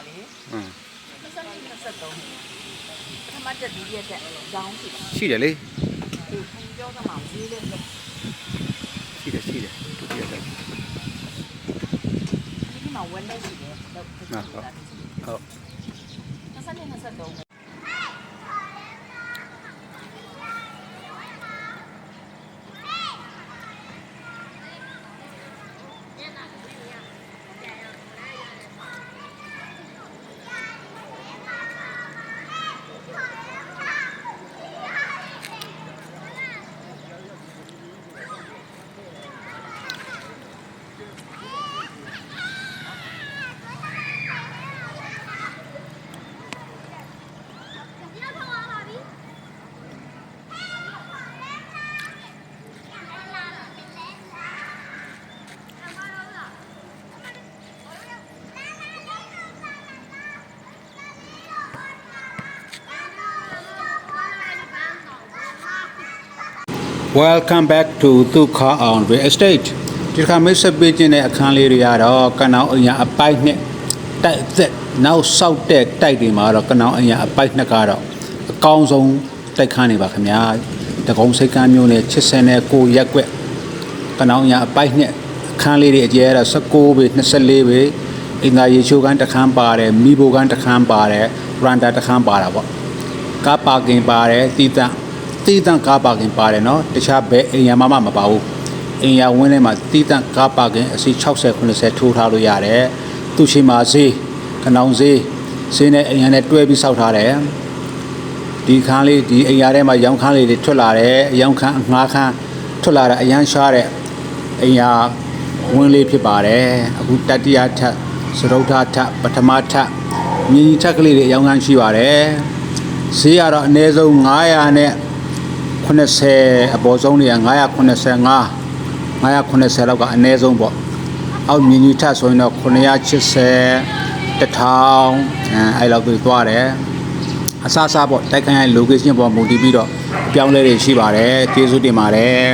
လေ23ပထမတက်ဒုတိယတက်ရောင်းရှိတယ် ရှိတယ်လေ ဒီခုပြောသမှာဈေးလေးတက် ရှိတယ်ဒုတိယတက် ဒီမှာဝက်လက်ရှိတယ်ဟုတ် ဟုတ်23 Welcome back to Dukha on Real Estate ဒီခါမိတ်ဆက်ပေးခြင်းတဲ့အခန်းလေးတွေကတော့ကနောင်အညာအပိုက်နဲ့တိုက်သက်နောက်ဆောက်တဲ့တိုက်တွေမှာတော့ကနောင်အညာအပိုက်နှစ်ကတော့အကောင်းဆုံးတိုက်ခန်းတွေပါခင်ဗျာတကုံစိတ်ကမ်းမျိုးနဲ့89ရက်ွက်ကနောင်အညာအပိုက်နဲ့အခန်းလေးတွေအကျယ်ကတော့19ပေ24ပေအင်္ဂါရေချိုးကန်းတစ်ခန်းပါတယ်မိဘကန်းတစ်ခန်းပါတယ်ရန်တာတစ်ခန်းပါတာပေါ့ကားပါကင်ပါတယ်တီတန့်ကားပါကင်ပါတယ်နော်တခြားဘယ်အိမ်ရမှမပါဘူးအိမ်ရဝင်းထဲမှာတီတန့်ကားပါကင်အစီ60 90ထိုးထားလို့ရတယ်သူရှိမှာဈေးကနောင်ဈေးနဲ့အိမ်ရနဲ့တွဲပြီးစောက်ထားတယ်ဒီခန်းလေးဒီအိမ်ရထဲမှာရောင်းခန်းလေးတွေထွက်လာတယ်အယောင်ခန်းငှားခန်းထွက်လာတာအရန်ရှားတဲ့အိမ်ရဝင်းလေးဖြစ်ပါတယ်အခုတတိယထပ်စရုပ်ထထပ်ပထမထပ်မြင်းထက်ကလေးတွေအယောင်ခန်းရှိပါတယ်ဈေးကတော့အနည်းဆုံး900နဲ့90အပေါ်ဆုံးနေ985 980လောက်ကအနည်းဆုံးပေါ့အောက်မြင်းကြီးထပ်ဆိုရင်တော့980 1000အဲ့လောက်တွေသွားတယ်အစားစားပေါ့တိုက်ခိုင်းရဲ့ location ပေါ်မူတည်ပြီးတော့အပြောင်းလဲတွေရှိပါတယ်ကျေးဇူးတင်ပါတယ်